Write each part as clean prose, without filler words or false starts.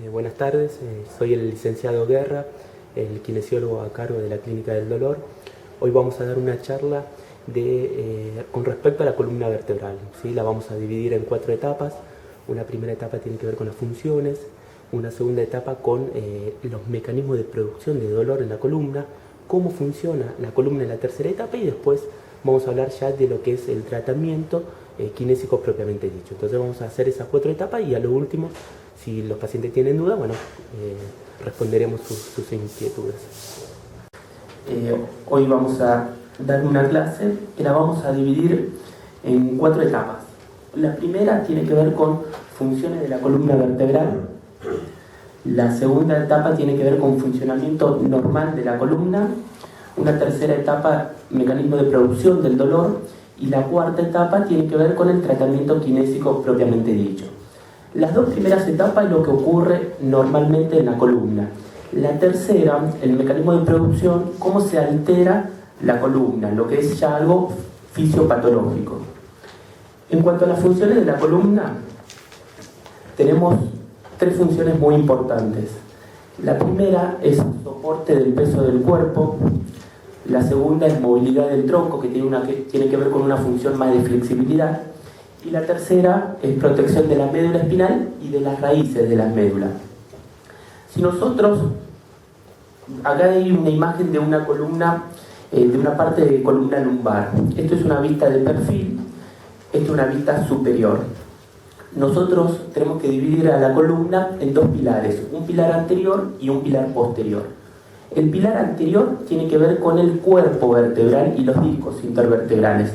Buenas tardes, soy el licenciado Guerra, el kinesiólogo a cargo de la Clínica del Dolor. Hoy vamos a dar una charla con respecto a la columna vertebral, ¿sí? La vamos a dividir en 4 etapas. Una primera etapa tiene que ver con las funciones, una segunda etapa con los mecanismos de producción de dolor en la columna, cómo funciona la columna en la tercera etapa, y después vamos a hablar ya de lo que es el tratamiento kinésico propiamente dicho. Entonces vamos a hacer esas 4 etapas y a lo último, si los pacientes tienen dudas, responderemos sus inquietudes. Hoy vamos a dar una clase que la vamos a dividir en 4 etapas. La primera tiene que ver con funciones de la columna vertebral. La segunda etapa tiene que ver con funcionamiento normal de la columna. Una tercera etapa, mecanismo de producción del dolor. Y la cuarta etapa tiene que ver con el tratamiento kinésico propiamente dicho. Las 2 primeras etapas es lo que ocurre normalmente en la columna. La tercera, el mecanismo de producción, cómo se altera la columna, lo que es ya algo fisiopatológico. En cuanto a las funciones de la columna, tenemos 3 funciones muy importantes. La primera es soporte del peso del cuerpo. La segunda es movilidad del tronco, que tiene que ver con una función más de flexibilidad. Y la tercera es protección de la médula espinal y de las raíces de las médulas. Si nosotros, acá hay una imagen de una columna, de una parte de columna lumbar. Esto es una vista de perfil, esto es una vista superior. Nosotros tenemos que dividir a la columna en 2 pilares, un pilar anterior y un pilar posterior. El pilar anterior tiene que ver con el cuerpo vertebral y los discos intervertebrales.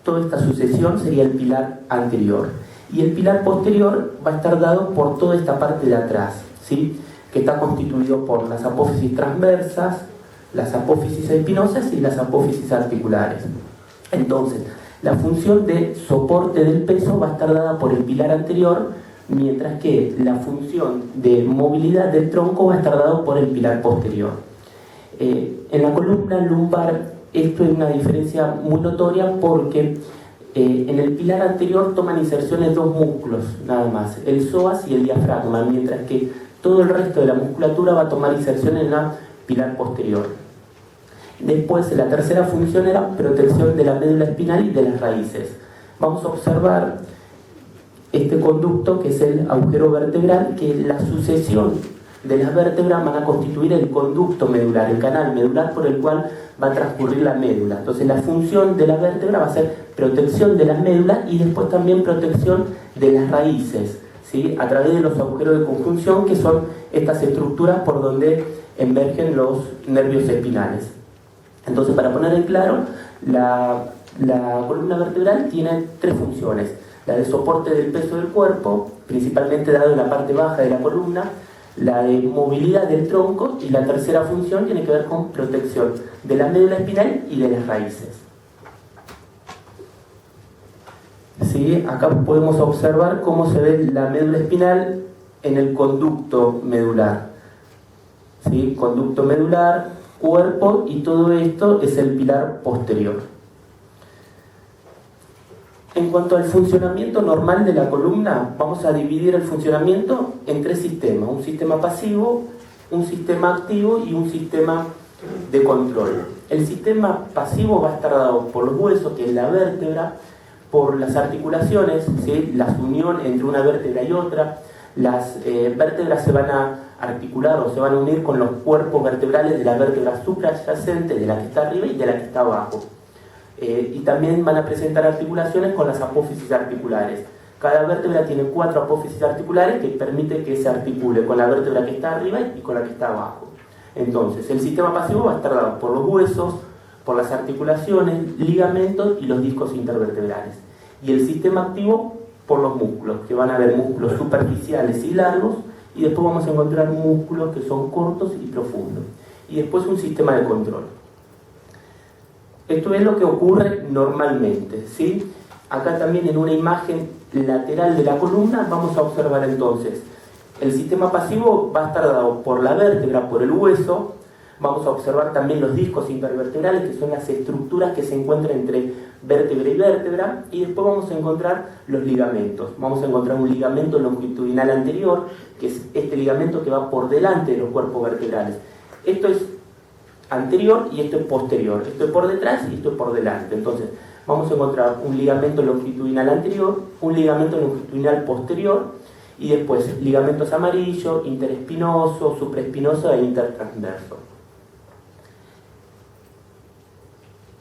Toda esta sucesión sería el pilar anterior. Y el pilar posterior va a estar dado por toda esta parte de atrás, ¿sí? Que está constituido por las apófisis transversas, las apófisis espinosas y las apófisis articulares. Entonces, la función de soporte del peso va a estar dada por el pilar anterior, mientras que la función de movilidad del tronco va a estar dada por el pilar posterior. En la columna lumbar esto es una diferencia muy notoria porque en el pilar anterior toman inserciones 2 músculos nada más, el psoas y el diafragma, mientras que todo el resto de la musculatura va a tomar inserción en el pilar posterior. Después, la tercera función era protección de la médula espinal y de las raíces. Vamos a observar este conducto que es el agujero vertebral, que la sucesión de las vértebras van a constituir el conducto medular, el canal medular por el cual va a transcurrir la médula. Entonces la función de la vértebra va a ser protección de las médulas y después también protección de las raíces, ¿sí? A través de los agujeros de conjunción, que son estas estructuras por donde emergen los nervios espinales. Entonces, para poner en claro, la columna vertebral tiene 3 funciones: la de soporte del peso del cuerpo, principalmente dado en la parte baja de la columna, la de movilidad del tronco, y la tercera función tiene que ver con protección de la médula espinal y de las raíces. ¿Sí? Acá podemos observar cómo se ve la médula espinal en el conducto medular. ¿Sí? Conducto medular, cuerpo, y todo esto es el pilar posterior. En cuanto al funcionamiento normal de la columna, vamos a dividir el funcionamiento en 3 sistemas: un sistema pasivo, un sistema activo y un sistema de control. El sistema pasivo va a estar dado por los huesos, que es la vértebra, por las articulaciones, ¿sí? La unión entre una vértebra y otra. Las vértebras se van a articular o se van a unir con los cuerpos vertebrales de la vértebra suprayacente, de la que está arriba y de la que está abajo. Y también van a presentar articulaciones con las apófisis articulares. Cada vértebra tiene 4 apófisis articulares que permiten que se articule con la vértebra que está arriba y con la que está abajo. Entonces, el sistema pasivo va a estar dado por los huesos, por las articulaciones, ligamentos y los discos intervertebrales. Y el sistema activo por los músculos, que van a haber músculos superficiales y largos, y después vamos a encontrar músculos que son cortos y profundos. Y después un sistema de control. Esto es lo que ocurre normalmente, ¿sí? Acá también, en una imagen lateral de la columna, vamos a observar entonces el sistema pasivo va a estar dado por la vértebra, por el hueso, Vamos a observar también los discos intervertebrales, que son las estructuras que se encuentran entre vértebra y vértebra, y después vamos a encontrar los ligamentos. Vamos a encontrar un ligamento longitudinal anterior, que es este ligamento que va por delante de los cuerpos vertebrales. Esto es anterior y esto es posterior. Esto es por detrás y esto es por delante. Entonces, vamos a encontrar un ligamento longitudinal anterior, un ligamento longitudinal posterior, y después ligamentos amarillos, interespinoso, supraespinoso e intertransverso.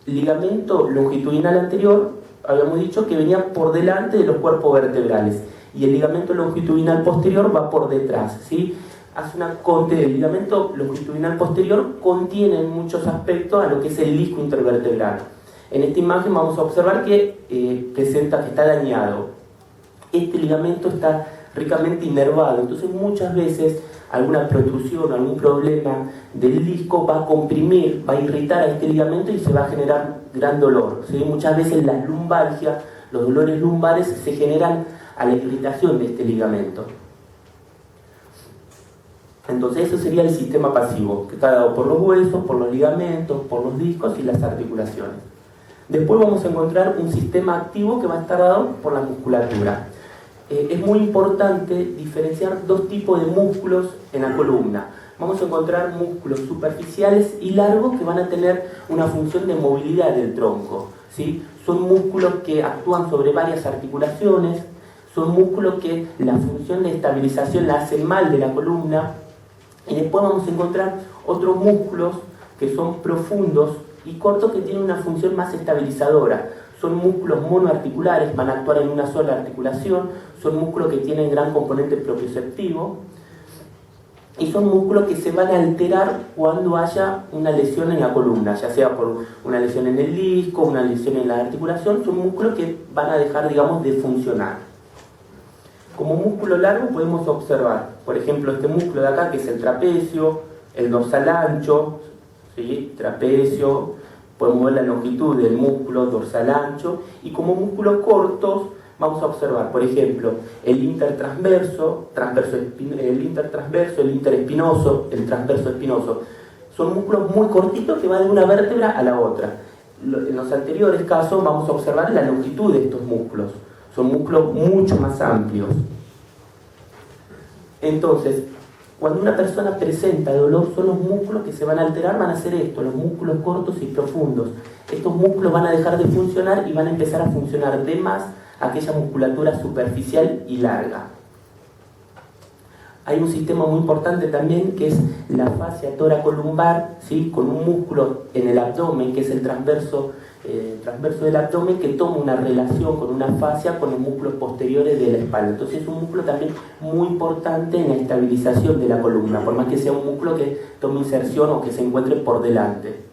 Ligamento longitudinal anterior, habíamos dicho que venía por delante de los cuerpos vertebrales, y el ligamento longitudinal posterior va por detrás, ¿sí? El ligamento longitudinal posterior contiene en muchos aspectos a lo que es el disco intervertebral. En esta imagen vamos a observar que presenta que está dañado. Este ligamento está ricamente inervado, entonces muchas veces alguna protrusión, algún problema del disco va a comprimir, va a irritar a este ligamento y se va a generar gran dolor, ¿sí? Muchas veces las lumbalgias, los dolores lumbares se generan a la irritación de este ligamento. Entonces eso sería el sistema pasivo, que está dado por los huesos, por los ligamentos, por los discos y las articulaciones. Después vamos a encontrar un sistema activo que va a estar dado por la musculatura. Es muy importante diferenciar dos tipos de músculos en la columna. Vamos a encontrar músculos superficiales y largos que van a tener una función de movilidad del tronco, ¿sí? Son músculos que actúan sobre varias articulaciones, son músculos que la función de estabilización la hacen mal de la columna, y después vamos a encontrar otros músculos que son profundos y cortos que tienen una función más estabilizadora. Son músculos monoarticulares, van a actuar en una sola articulación, son músculos que tienen gran componente propioceptivo y son músculos que se van a alterar cuando haya una lesión en la columna, ya sea por una lesión en el disco, una lesión en la articulación. Son músculos que van a dejar, digamos, de funcionar. Como músculo largo podemos observar, por ejemplo, este músculo de acá, que es el trapecio, el dorsal ancho, ¿sí? Trapecio. Podemos ver la longitud del músculo dorsal ancho, y como músculos cortos vamos a observar, por ejemplo, el intertransverso, el interespinoso, el transverso espinoso. Son músculos muy cortitos que van de una vértebra a la otra. En los anteriores casos vamos a observar la longitud de estos músculos. Son músculos mucho más amplios. Entonces, cuando una persona presenta dolor, son los músculos que se van a alterar, van a ser estos, los músculos cortos y profundos. Estos músculos van a dejar de funcionar y van a empezar a funcionar de más aquella musculatura superficial y larga. Hay un sistema muy importante también que es la fascia toracolumbar, ¿sí? Con un músculo en el abdomen, que es el transverso del abdomen, que toma una relación con una fascia con los músculos posteriores de la espalda. Entonces es un músculo también muy importante en la estabilización de la columna, por más que sea un músculo que tome inserción o que se encuentre por delante.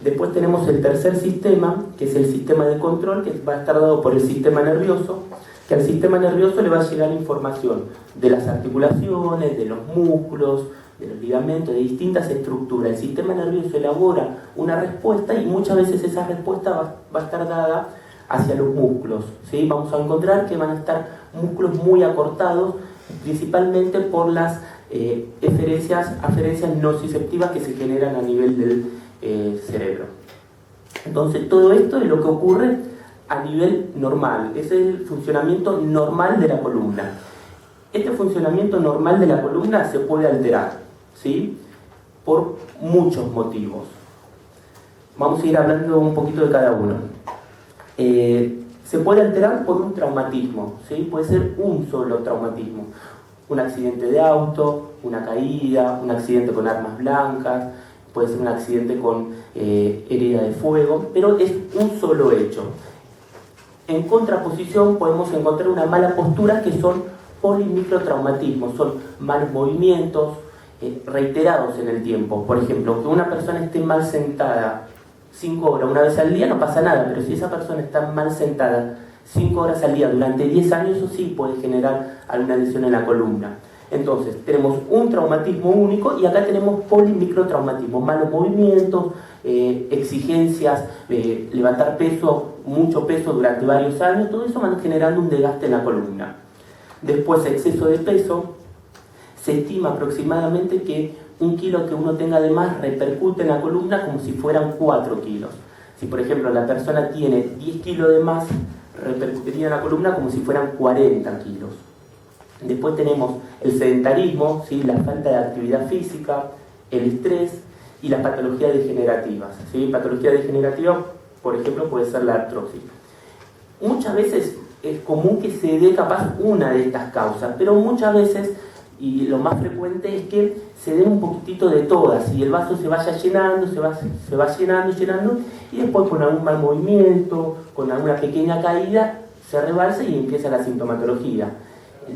Después tenemos el tercer sistema, que es el sistema de control, que va a estar dado por el sistema nervioso, que al sistema nervioso le va a llegar información de las articulaciones, de los músculos, de los ligamentos, de distintas estructuras. El sistema nervioso elabora una respuesta y muchas veces esa respuesta va a estar dada hacia los músculos, ¿sí? Vamos a encontrar que van a estar músculos muy acortados, principalmente por las aferencias nociceptivas que se generan a nivel del cerebro. Entonces todo esto es lo que ocurre a nivel normal, es el funcionamiento normal de la columna. Este funcionamiento normal de la columna se puede alterar, ¿sí? Por muchos motivos. Vamos a ir hablando un poquito de cada uno. Se puede alterar por un traumatismo, ¿sí? Puede ser un solo traumatismo. Un accidente de auto, una caída, un accidente con armas blancas, puede ser un accidente con herida de fuego, pero es un solo hecho. En contraposición podemos encontrar una mala postura, que son polimicrotraumatismos, son malos movimientos reiterados en el tiempo. Por ejemplo, que una persona esté mal sentada 5 horas una vez al día no pasa nada, pero si esa persona está mal sentada 5 horas al día durante 10 años, eso sí puede generar alguna lesión en la columna. Entonces tenemos un traumatismo único y acá tenemos polimicrotraumatismo, malos movimientos, exigencias, levantar peso, mucho peso durante varios años, todo eso va generando un desgaste en la columna. Después exceso de peso, se estima aproximadamente que 1 kilo que uno tenga de más repercute en la columna como si fueran 4 kilos. Si por ejemplo la persona tiene 10 kilos de más, repercutiría en la columna como si fueran 40 kilos. Después tenemos el sedentarismo, ¿sí? La falta de actividad física, el estrés y las patologías degenerativas, ¿sí? Patología degenerativa, por ejemplo, puede ser la artrosis. Muchas veces es común que se dé capaz una de estas causas, pero muchas veces, y lo más frecuente es que se dé un poquitito de todas y el vaso se vaya llenando, se va llenando, y después con algún mal movimiento, con alguna pequeña caída, se rebalsa y empieza la sintomatología.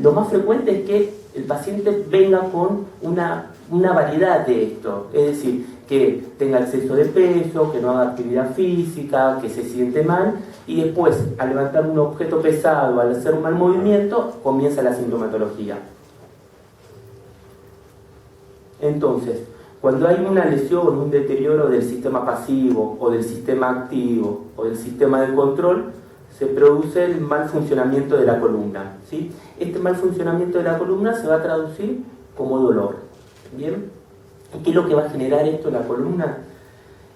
Lo más frecuente es que el paciente venga con una variedad de esto, es decir, que tenga exceso de peso, que no haga actividad física, que se siente mal, y después, al levantar un objeto pesado, al hacer un mal movimiento, comienza la sintomatología. Entonces, cuando hay una lesión, un deterioro del sistema pasivo, o del sistema activo, o del sistema de control, se produce el mal funcionamiento de la columna, ¿sí? Este mal funcionamiento de la columna se va a traducir como dolor, ¿bien? ¿Y qué es lo que va a generar esto en la columna?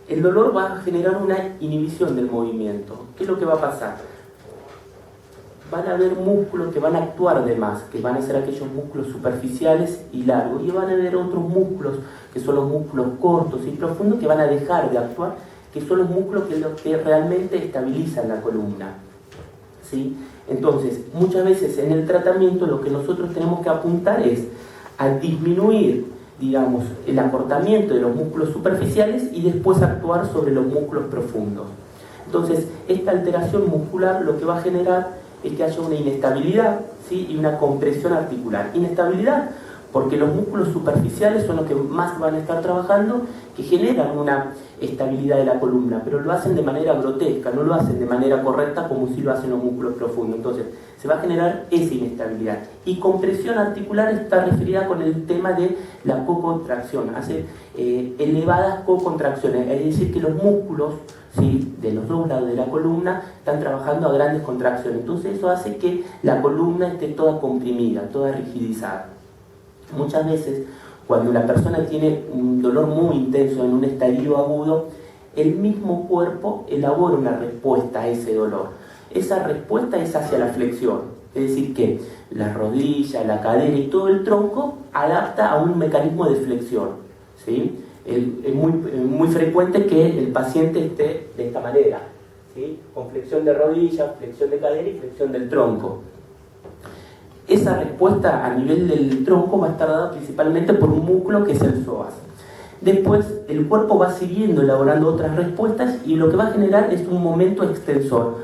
El dolor va a generar una inhibición del movimiento. ¿Qué es lo que va a pasar? Van a haber músculos que van a actuar de más, que van a ser aquellos músculos superficiales y largos, y van a haber otros músculos, que son los músculos cortos y profundos, que van a dejar de actuar, que son los músculos que realmente estabilizan la columna, ¿sí? Entonces, muchas veces en el tratamiento lo que nosotros tenemos que apuntar es a disminuir, digamos, el acortamiento de los músculos superficiales y después actuar sobre los músculos profundos. Entonces, esta alteración muscular lo que va a generar es que haya una inestabilidad, ¿sí? Y una compresión articular. Inestabilidad porque los músculos superficiales son los que más van a estar trabajando, que generan una estabilidad de la columna, pero lo hacen de manera grotesca, no lo hacen de manera correcta como si lo hacen los músculos profundos. Entonces, se va a generar esa inestabilidad. Y compresión articular está referida con el tema de la cocontracción, hace elevadas cocontracciones, es decir, que los músculos, ¿sí?, de los dos lados de la columna están trabajando a grandes contracciones. Entonces eso hace que la columna esté toda comprimida, toda rigidizada. Muchas veces, cuando la persona tiene un dolor muy intenso en un estadio agudo, el mismo cuerpo elabora una respuesta a ese dolor. Esa respuesta es hacia la flexión, es decir, que la rodilla, la cadera y todo el tronco adapta a un mecanismo de flexión, ¿sí? Es muy frecuente que el paciente esté de esta manera, ¿sí? Con flexión de rodilla, flexión de cadera y flexión del tronco. Esa respuesta a nivel del tronco va a estar dada principalmente por un músculo que es el psoas. Después el cuerpo va siguiendo elaborando otras respuestas y lo que va a generar es un momento extensor,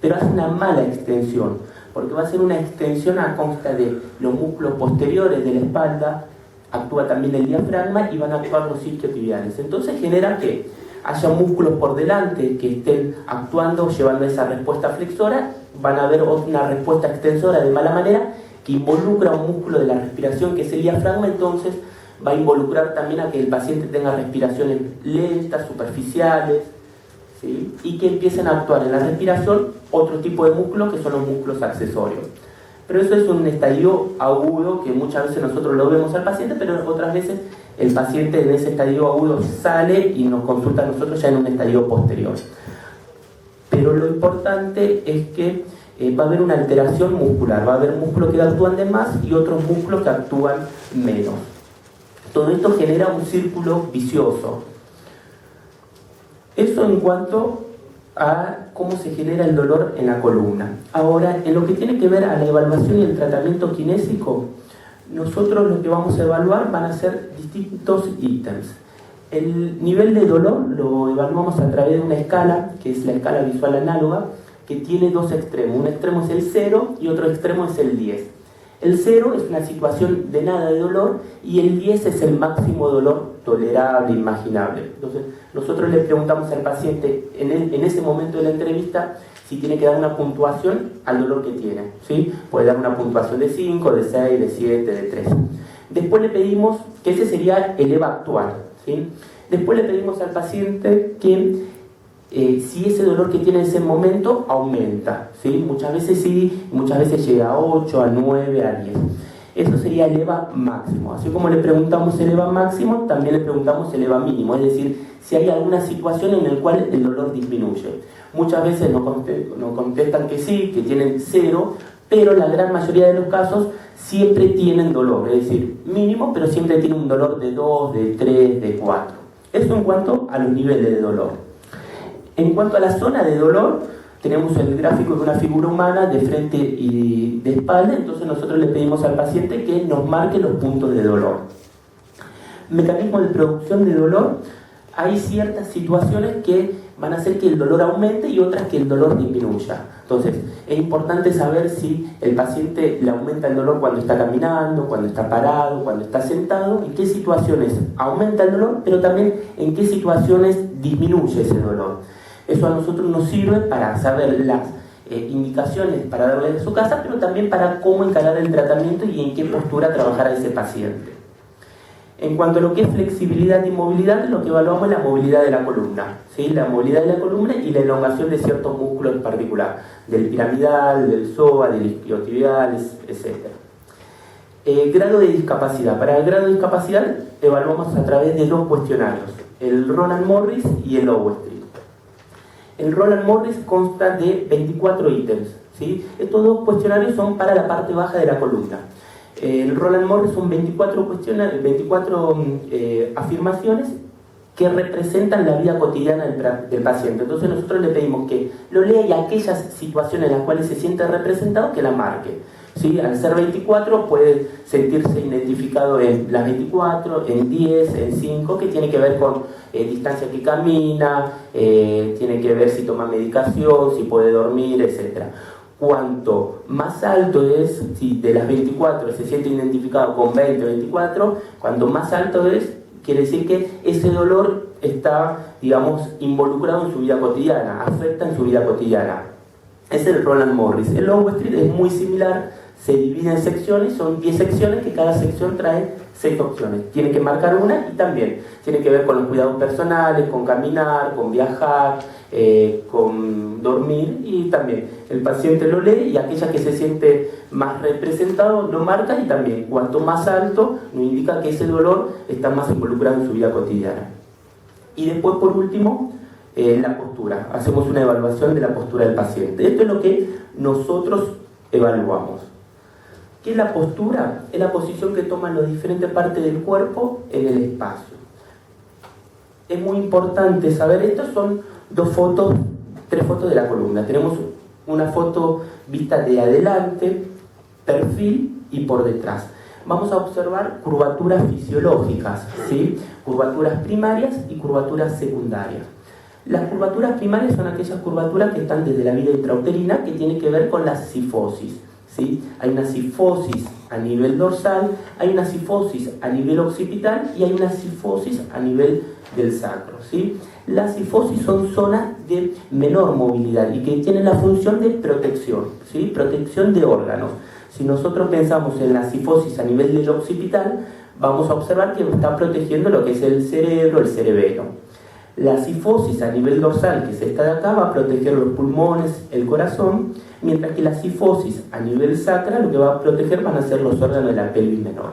pero hace una mala extensión, porque va a ser una extensión a consta de los músculos posteriores de la espalda, actúa también el diafragma y van a actuar los isquiotibiales. Entonces genera que haya músculos por delante que estén actuando, llevando esa respuesta flexora, van a haber una respuesta extensora de mala manera que involucra un músculo de la respiración que es el diafragma, entonces va a involucrar también a que el paciente tenga respiraciones lentas, superficiales, ¿sí? Y que empiecen a actuar en la respiración otro tipo de músculos que son los músculos accesorios. Pero eso es un estadio agudo que muchas veces nosotros lo vemos al paciente, pero otras veces el paciente en ese estadio agudo sale y nos consulta a nosotros ya en un estadio posterior. Pero lo importante es que va a haber una alteración muscular, va a haber músculos que actúan de más y otros músculos que actúan menos. Todo esto genera un círculo vicioso. Eso en cuanto a cómo se genera el dolor en la columna. Ahora, en lo que tiene que ver a la evaluación y el tratamiento kinésico, nosotros lo que vamos a evaluar van a ser distintos ítems. El nivel de dolor lo evaluamos a través de una escala, que es la escala visual análoga, que tiene dos extremos. Un extremo es el 0 y otro extremo es el 10. El 0 es una situación de nada de dolor y el 10 es el máximo dolor tolerable, imaginable. Entonces, nosotros le preguntamos al paciente en ese momento de la entrevista si tiene que dar una puntuación al dolor que tiene, ¿sí? Puede dar una puntuación de 5, de 6, de 7, de 3. Después le pedimos que ese sería el EVA actual, ¿sí? Después le pedimos al paciente que si ese dolor que tiene en ese momento aumenta, ¿sí? Muchas veces sí, muchas veces llega a 8, a 9, a 10. Eso sería el EVA máximo. Así como le preguntamos el EVA máximo, también le preguntamos el EVA mínimo, es decir, si hay alguna situación en la cual el dolor disminuye. Muchas veces nos contestan que sí, que tienen 0, pero la gran mayoría de los casos siempre tienen dolor, es decir, mínimo, pero siempre tienen un dolor de 2, de 3, de 4. Eso en cuanto a los niveles de dolor. En cuanto a la zona de dolor, tenemos el gráfico de una figura humana de frente y de espalda, entonces nosotros le pedimos al paciente que nos marque los puntos de dolor. Mecanismo de producción de dolor, hay ciertas situaciones que van a hacer que el dolor aumente y otras que el dolor disminuya. Entonces, es importante saber si el paciente le aumenta el dolor cuando está caminando, cuando está parado, cuando está sentado, en qué situaciones aumenta el dolor, pero también en qué situaciones disminuye ese dolor. Eso a nosotros nos sirve para saber las indicaciones para darle a su casa, pero también para cómo encarar el tratamiento y en qué postura trabajar a ese paciente. En cuanto a lo que es flexibilidad y movilidad, lo que evaluamos es la movilidad de la columna, ¿sí? La movilidad de la columna y la elongación de ciertos músculos en particular, del piramidal, del psoas, del isquiotibial, etc. Grado de discapacidad. Para el grado de discapacidad evaluamos a través de 2 cuestionarios, el Roland Morris y el Overstreet. El Roland Morris consta de 24 ítems, ¿sí? Estos 2 cuestionarios son para la parte baja de la columna. El Roland Morris son 24 afirmaciones que representan la vida cotidiana del paciente. Entonces nosotros le pedimos que lo lea y aquellas situaciones en las cuales se siente representado que la marque, ¿sí? Al ser 24 puede sentirse identificado en las 24, en 10, en 5, que tiene que ver con distancia que camina, tiene que ver si toma medicación, si puede dormir, etc. Cuanto más alto es, si de las 24 se siente identificado con 20 o 24, cuanto más alto es, quiere decir que ese dolor está, digamos, involucrado en su vida cotidiana, afecta en su vida cotidiana. Es el Roland Morris. El Overstreet es muy similar, se divide en secciones, son 10 secciones que cada sección trae 6 opciones. Tiene que marcar una y también tiene que ver con los cuidados personales, con caminar, con viajar, con dormir, y también el paciente lo lee y aquella que se siente más representado lo marca, y también cuanto más alto nos indica que ese dolor está más involucrado en su vida cotidiana. Y después, por último, la postura. Hacemos una evaluación de la postura del paciente. Esto es lo que nosotros evaluamos. ¿Qué es la postura? Es la posición que toman las diferentes partes del cuerpo en el espacio. Es muy importante saber, estas son 3 fotos de la columna. Tenemos una foto vista de adelante, perfil y por detrás. Vamos a observar curvaturas fisiológicas, ¿sí? Curvaturas primarias y curvaturas secundarias. Las curvaturas primarias son aquellas curvaturas que están desde la vía intrauterina, que tienen que ver con la cifosis, ¿sí? Hay una cifosis a nivel dorsal, hay una cifosis a nivel occipital y hay una cifosis a nivel del sacro, ¿sí? Las cifosis son zonas de menor movilidad y que tienen la función de protección, ¿sí? Protección de órganos. Si nosotros pensamos en la cifosis a nivel del occipital, vamos a observar que está protegiendo lo que es el cerebro, el cerebelo. La cifosis a nivel dorsal, que es esta de acá, va a proteger los pulmones, el corazón, mientras que la cifosis a nivel sacra lo que va a proteger van a ser los órganos de la pelvis menor.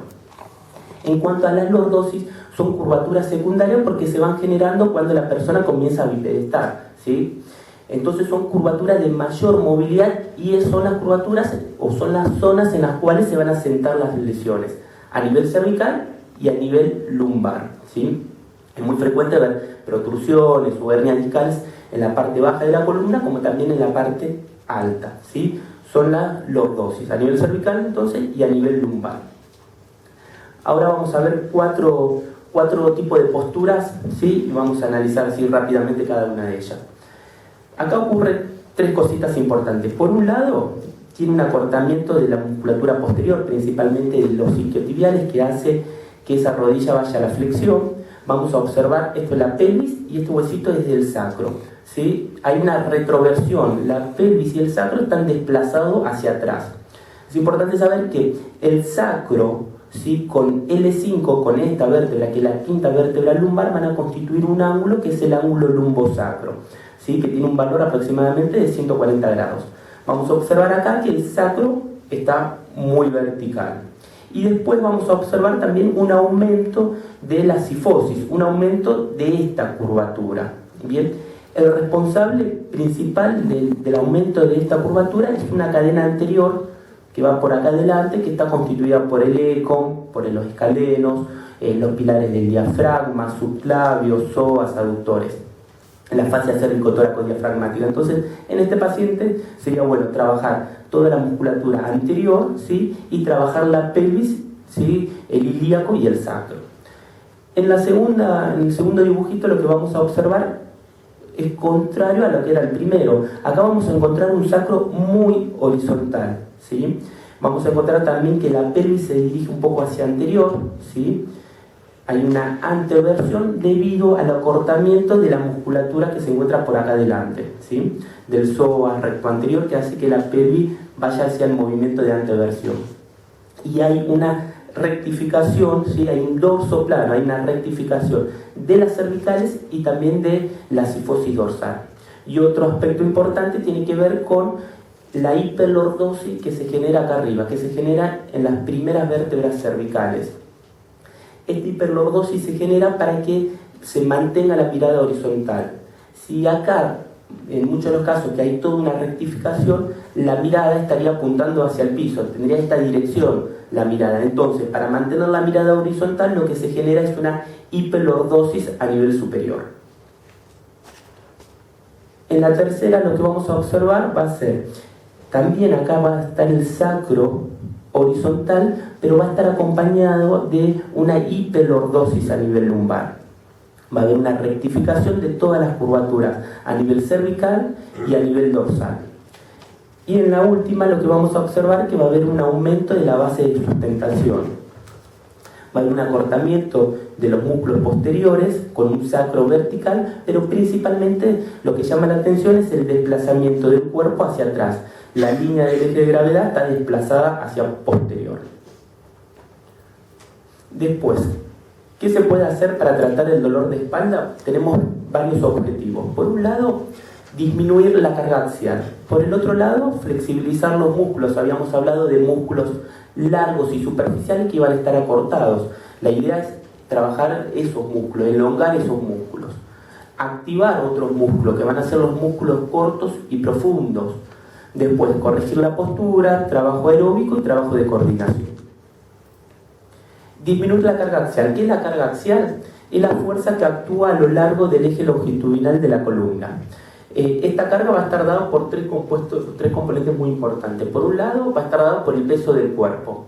En cuanto a la lordosis, son curvaturas secundarias porque se van generando cuando la persona comienza a bipedestar, ¿sí? Entonces son curvaturas de mayor movilidad y son las curvaturas o son las zonas en las cuales se van a sentar las lesiones, a nivel cervical y a nivel lumbar, ¿sí? Es muy frecuente ver protrusiones o hernias discales en la parte baja de la columna como también en la parte alta, ¿sí? Son las lordosis, a nivel cervical entonces y a nivel lumbar. Ahora vamos a ver cuatro tipos de posturas, ¿sí? Y vamos a analizar así rápidamente cada una de ellas. Acá ocurren 3 cositas importantes. Por un lado, tiene un acortamiento de la musculatura posterior, principalmente de los isquiotibiales, que hace que esa rodilla vaya a la flexión. Vamos a observar, esto es la pelvis y este huesito es del sacro, ¿sí? Hay una retroversión, la pelvis y el sacro están desplazados hacia atrás. Es importante saber que el sacro, ¿sí? Con L5, con esta vértebra, que es la quinta vértebra lumbar, van a constituir un ángulo que es el ángulo lumbosacro, ¿sí? Que tiene un valor aproximadamente de 140 grados. Vamos a observar acá que el sacro está muy vertical. Y después vamos a observar también un aumento de la cifosis, un aumento de esta curvatura. Bien, el responsable principal del aumento de esta curvatura es una cadena anterior que va por acá adelante, que está constituida por el econ, por los escalenos, los pilares del diafragma, subclavios, psoas, aductores, en la fascia cérvico-tóraco-diafragmática. Entonces, en este paciente sería bueno trabajar toda la musculatura anterior, ¿sí? Y trabajar la pelvis, ¿sí? El ilíaco y el sacro. En el segundo dibujito lo que vamos a observar es contrario a lo que era el primero. Acá vamos a encontrar un sacro muy horizontal, ¿sí? Vamos a encontrar también que la pelvis se dirige un poco hacia anterior, ¿sí? Hay una anteversión debido al acortamiento de la musculatura que se encuentra por acá adelante, ¿sí? Del psoas recto anterior, que hace que la pelvis vaya hacia el movimiento de anteversión. Y hay una rectificación, ¿sí? Hay un dorso plano, hay una rectificación de las cervicales y también de la cifosis dorsal. Y otro aspecto importante tiene que ver con la hiperlordosis que se genera acá arriba, que se genera en las primeras vértebras cervicales. Esta hiperlordosis se genera para que se mantenga la mirada horizontal. Si acá, en muchos de los casos que hay toda una rectificación, la mirada estaría apuntando hacia el piso, tendría esta dirección la mirada. Entonces, para mantener la mirada horizontal, lo que se genera es una hiperlordosis a nivel superior. En la tercera, lo que vamos a observar va a ser, también acá va a estar el sacro horizontal, pero va a estar acompañado de una hiperlordosis a nivel lumbar. Va a haber una rectificación de todas las curvaturas a nivel cervical y a nivel dorsal. Y en la última lo que vamos a observar es que va a haber un aumento de la base de sustentación. Va a haber un acortamiento de los músculos posteriores con un sacro vertical, pero principalmente lo que llama la atención es el desplazamiento del cuerpo hacia atrás. La línea del eje de gravedad está desplazada hacia posterior. Después, ¿qué se puede hacer para tratar el dolor de espalda? Tenemos varios objetivos. Por un lado, disminuir la carga axial. Por el otro lado, flexibilizar los músculos. Habíamos hablado de músculos largos y superficiales que iban a estar acortados. La idea es trabajar esos músculos, elongar esos músculos. Activar otros músculos, que van a ser los músculos cortos y profundos. Después, corregir la postura, trabajo aeróbico y trabajo de coordinación. Disminuir la carga axial. ¿Qué es la carga axial? Es la fuerza que actúa a lo largo del eje longitudinal de la columna. Esta carga va a estar dada por tres componentes muy importantes. Por un lado, va a estar dada por el peso del cuerpo.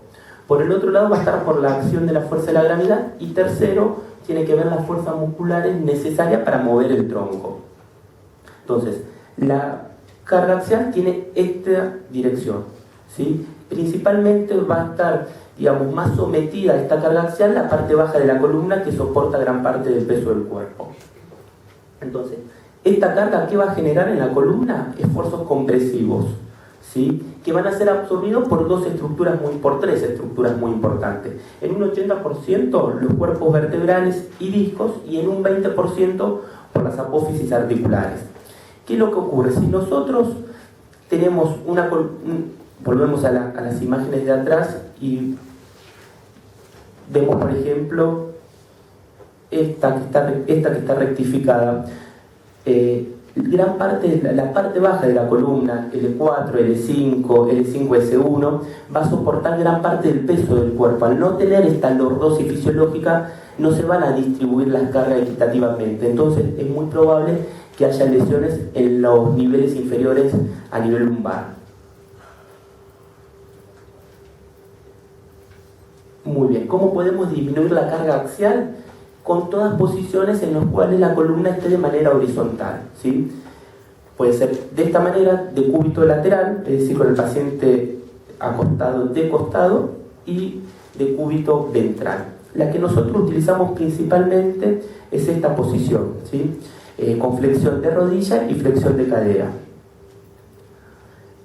Por el otro lado, va a estar por la acción de la fuerza de la gravedad. Y tercero, tiene que ver las fuerzas musculares necesarias para mover el tronco. Entonces, la carga axial tiene esta dirección, ¿sí? Principalmente va a estar, digamos, más sometida a esta carga axial la parte baja de la columna, que soporta gran parte del peso del cuerpo. Entonces, esta carga, ¿qué va a generar en la columna? Esfuerzos compresivos, ¿sí? Que van a ser absorbidos por tres estructuras muy importantes. En un 80% los cuerpos vertebrales y discos, y en un 20% por las apófisis articulares. ¿Qué es lo que ocurre? Si nosotros tenemos volvemos a las imágenes de atrás y vemos, por ejemplo, esta que está rectificada. Gran parte, la parte baja de la columna, L4, L5, L5S1, va a soportar gran parte del peso del cuerpo. Al no tener esta lordosis fisiológica, no se van a distribuir las cargas equitativamente. Entonces es muy probable que haya lesiones en los niveles inferiores a nivel lumbar. Muy bien, ¿cómo podemos disminuir la carga axial? Con todas posiciones en las cuales la columna esté de manera horizontal, ¿sí? Puede ser de esta manera, de cúbito lateral, es decir, con el paciente acostado de costado, y de cúbito ventral. La que nosotros utilizamos principalmente es esta posición, ¿sí? Con flexión de rodilla y flexión de cadera.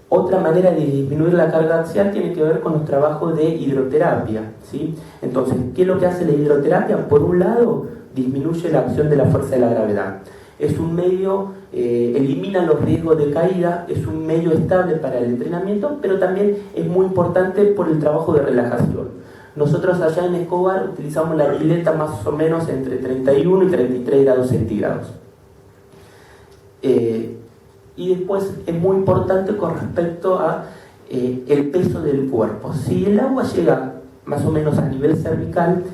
Otra manera de disminuir la carga axial tiene que ver con los trabajos de hidroterapia, ¿sí? Entonces, ¿qué es lo que hace la hidroterapia? Por un lado, disminuye la acción de la fuerza de la gravedad. Es un medio, elimina los riesgos de caída, es un medio estable para el entrenamiento, pero también es muy importante por el trabajo de relajación. Nosotros allá en Escobar utilizamos la pileta más o menos entre 31 y 33 grados centígrados. Y después es muy importante con respecto a el peso del cuerpo. Si el agua llega más o menos a nivel cervical,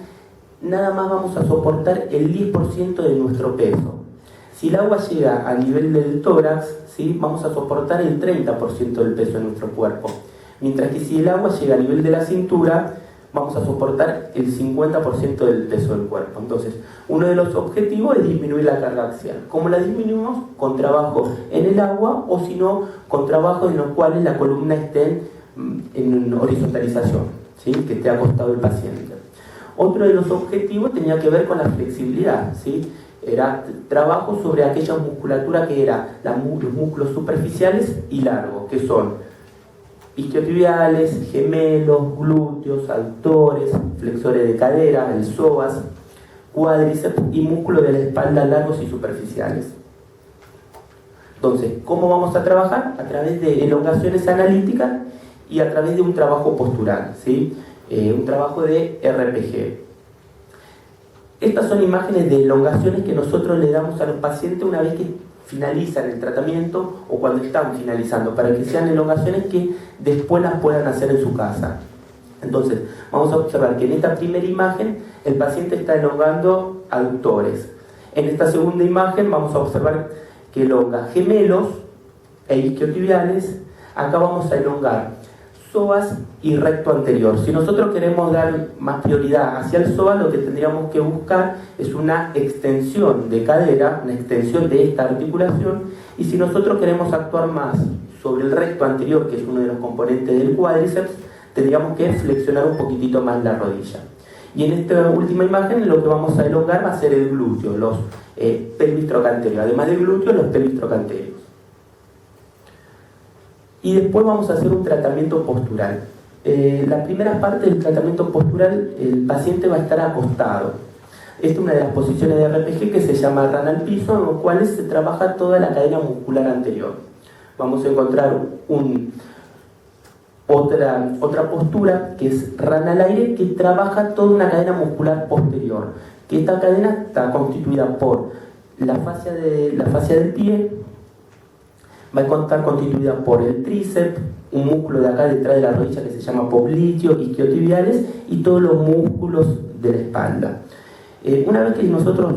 nada más vamos a soportar el 10% de nuestro peso. Si el agua llega a nivel del tórax, ¿sí?, vamos a soportar el 30% del peso de nuestro cuerpo. Mientras que si el agua llega a nivel de la cintura, vamos a soportar el 50% del peso del cuerpo. Entonces, uno de los objetivos es disminuir la carga axial. ¿Cómo la disminuimos? Con trabajo en el agua, o si no, con trabajos en los cuales la columna esté en horizontalización, ¿sí?, que esté acostado el paciente. Otro de los objetivos tenía que ver con la flexibilidad, ¿sí? Era trabajo sobre aquella musculatura que era los músculos superficiales y largos, que son isquiotibiales, gemelos, glúteos, aductores, flexores de cadera, el psoas, cuádriceps y músculos de la espalda largos y superficiales. Entonces, ¿cómo vamos a trabajar? A través de elongaciones analíticas y a través de un trabajo postural, ¿sí? Un trabajo de RPG. Estas son imágenes de elongaciones que nosotros le damos a los pacientes una vez que finalizan el tratamiento o cuando están finalizando, para que sean elongaciones que después las puedan hacer en su casa. Entonces, vamos a observar que en esta primera imagen el paciente está elongando aductores. En esta segunda imagen vamos a observar que elonga gemelos e isquiotibiales. Acá vamos a elongar psoas y recto anterior. Si nosotros queremos dar más prioridad hacia el psoas, lo que tendríamos que buscar es una extensión de cadera, una extensión de esta articulación, y si nosotros queremos actuar más sobre el recto anterior, que es uno de los componentes del cuádriceps, tendríamos que flexionar un poquitito más la rodilla. Y en esta última imagen lo que vamos a elongar va a ser el glúteo, los pelvis trocanterios, además del glúteo, los pelvis trocanterios. Y después vamos a hacer un tratamiento postural. La primera parte del tratamiento postural, el paciente va a estar acostado. Esta es una de las posiciones de RPG que se llama rana al piso, en los cuales se trabaja toda la cadena muscular anterior. Vamos a encontrar otra postura que es rana al aire, que trabaja toda una cadena muscular posterior. Que esta cadena está constituida por la fascia del pie. Va a estar constituida por el tríceps, un músculo de acá detrás de la rodilla que se llama popliteo, isquiotibiales y todos los músculos de la espalda. Una vez que nosotros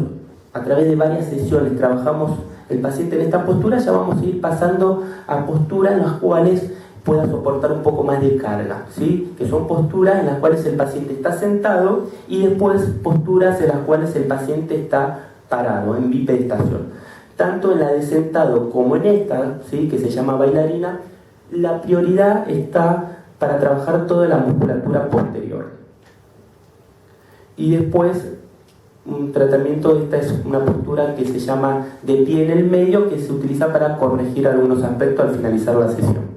a través de varias sesiones trabajamos el paciente en esta postura, ya vamos a ir pasando a posturas en las cuales pueda soportar un poco más de carga, ¿sí? Que son posturas en las cuales el paciente está sentado y después posturas en las cuales el paciente está parado, en bipedestación. Tanto en la de sentado como en esta, ¿sí?, que se llama bailarina, la prioridad está para trabajar toda la musculatura posterior. Y después, un tratamiento, esta es una postura que se llama de pie en el medio, que se utiliza para corregir algunos aspectos al finalizar la sesión.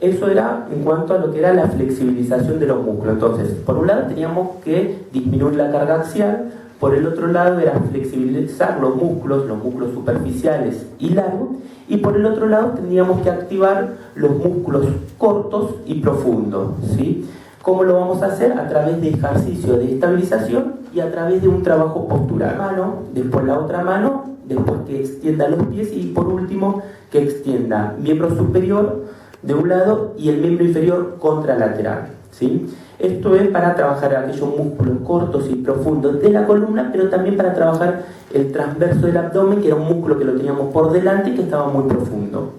Eso era en cuanto a lo que era la flexibilización de los músculos. Entonces, por un lado teníamos que disminuir la carga axial. Por el otro lado era flexibilizar los músculos superficiales y largos, y por el otro lado tendríamos que activar los músculos cortos y profundos, ¿sí? ¿Cómo lo vamos a hacer? A través de ejercicios de estabilización y a través de un trabajo postural. Mano, después la otra mano, después que extienda los pies y por último que extienda miembro superior de un lado y el miembro inferior contralateral, ¿sí? Esto es para trabajar aquellos músculos cortos y profundos de la columna, pero también para trabajar el transverso del abdomen, que era un músculo que lo teníamos por delante y que estaba muy profundo.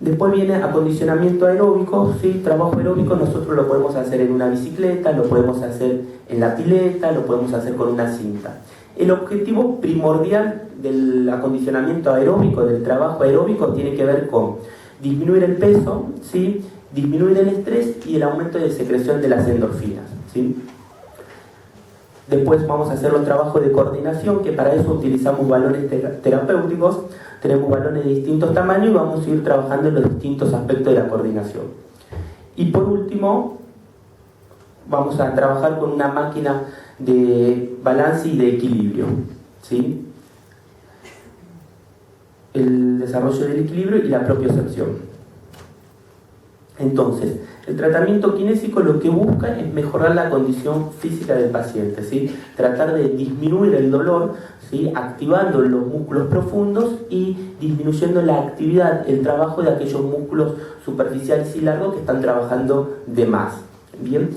Después viene acondicionamiento aeróbico, ¿sí? Trabajo aeróbico nosotros lo podemos hacer en una bicicleta, lo podemos hacer en la pileta, lo podemos hacer con una cinta. El objetivo primordial del acondicionamiento aeróbico, del trabajo aeróbico, tiene que ver con disminuir el peso, ¿sí?, disminuir el estrés y el aumento de secreción de las endorfinas, ¿sí? Después vamos a hacer los trabajos de coordinación, que para eso utilizamos balones terapéuticos. Tenemos balones de distintos tamaños y vamos a ir trabajando en los distintos aspectos de la coordinación. Y por último, vamos a trabajar con una máquina de balance y de equilibrio, ¿sí? El desarrollo del equilibrio y la propiocepción. Entonces, El tratamiento kinésico lo que busca es mejorar la condición física del paciente, ¿sí? Tratar de disminuir el dolor, ¿sí? Activando los músculos profundos y disminuyendo la actividad, el trabajo de aquellos músculos superficiales y largos que están trabajando de más. ¿Bien?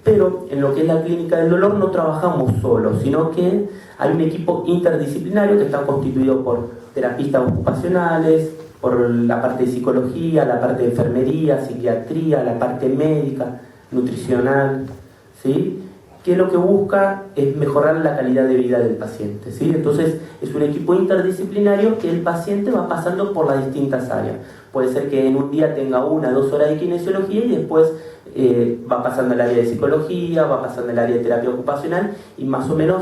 Pero en lo que es la clínica del dolor no trabajamos solos, sino que hay un equipo interdisciplinario que está constituido por terapistas ocupacionales, por la parte de psicología, la parte de enfermería, psiquiatría, la parte médica, nutricional, ¿sí? Que lo que busca es mejorar la calidad de vida del paciente, ¿sí? Entonces es un equipo interdisciplinario que el paciente va pasando por las distintas áreas. Puede ser que en un día tenga 1 o 2 horas de kinesiología y después va pasando al área de psicología, va pasando al área de terapia ocupacional y más o menos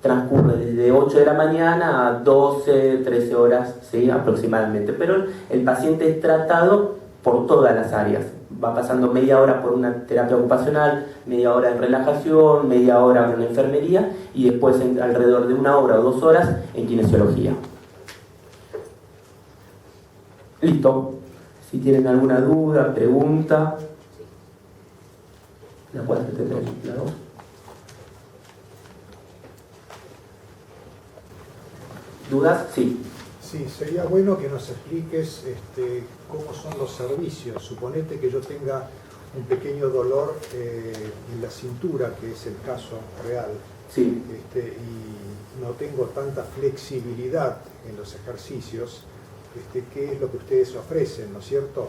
transcurre desde 8 de la mañana a 12, 13 horas, ¿sí? Aproximadamente. Pero el paciente es tratado por todas las áreas. Va pasando media hora por una terapia ocupacional, media hora en relajación, media hora en enfermería y después alrededor de 1 hora o 2 horas en kinesiología. Listo. Si tienen alguna duda, pregunta. La 4 tendremos, la 2. ¿Dudas? Sí. Sí, sería bueno que nos expliques cómo son los servicios. Suponete que yo tenga un pequeño dolor en la cintura, que es el caso real, Sí. Y no tengo tanta flexibilidad en los ejercicios. ¿Qué es lo que ustedes ofrecen, ¿no es cierto?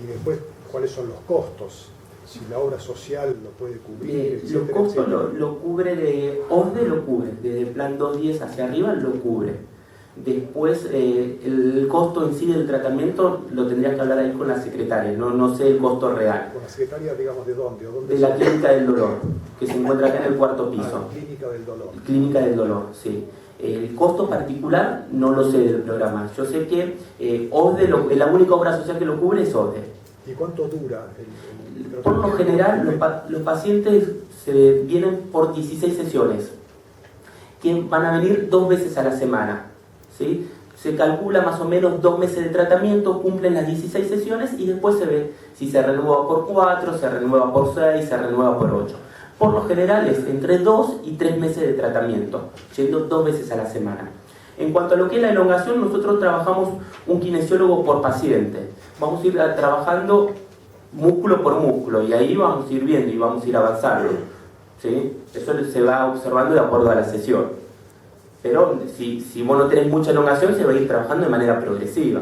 Y después, ¿cuáles son los costos? Si la obra social lo puede cubrir, Los costos lo cubre de OSDE, lo cubre, desde plan 210 hacia arriba lo cubre. Después el costo en sí del tratamiento lo tendrías que hablar ahí con la secretaria, no sé el costo real. ¿Con la secretaria, digamos, de dónde? De la clínica del dolor, que se encuentra acá en el 4º piso. La clínica del dolor. Clínica del dolor, sí. El costo particular no lo sé del programa. Yo sé que OSDE, la única obra social que lo cubre es OSDE. ¿Y cuánto dura el Por lo general, los pacientes se vienen por 16 sesiones, que van a venir 2 veces a la semana, ¿sí? Se calcula más o menos 2 meses de tratamiento, cumplen las 16 sesiones y después se ve si se renueva por 4, se renueva por 6, se renueva por 8. Por lo general es entre 2 y 3 meses de tratamiento, yendo 2 veces a la semana. En cuanto a lo que es la elongación, nosotros trabajamos un kinesiólogo por paciente. Vamos a ir trabajando músculo por músculo y ahí vamos a ir viendo y vamos a ir avanzando, ¿sí? Eso se va observando de acuerdo a la sesión. Pero si vos no tenés mucha elongación, se va a ir trabajando de manera progresiva,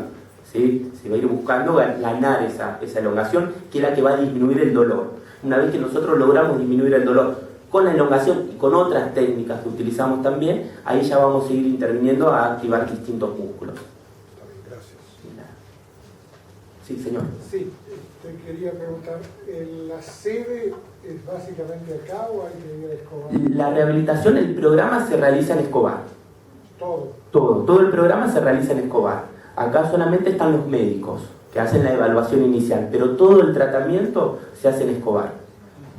¿sí? Se va a ir buscando ganar esa elongación, que es la que va a disminuir el dolor. Una vez que nosotros logramos disminuir el dolor con la elongación y con otras técnicas que utilizamos también, ahí ya vamos a ir interviniendo a activar distintos músculos. Está bien, gracias. Sí, señor. Sí, te quería preguntar, ¿la sede es básicamente acá o hay que ir a Escobar? La rehabilitación, el programa se realiza en Escobar. Todo el programa se realiza en Escobar. Acá solamente están los médicos que hacen la evaluación inicial, pero todo el tratamiento se hace en Escobar.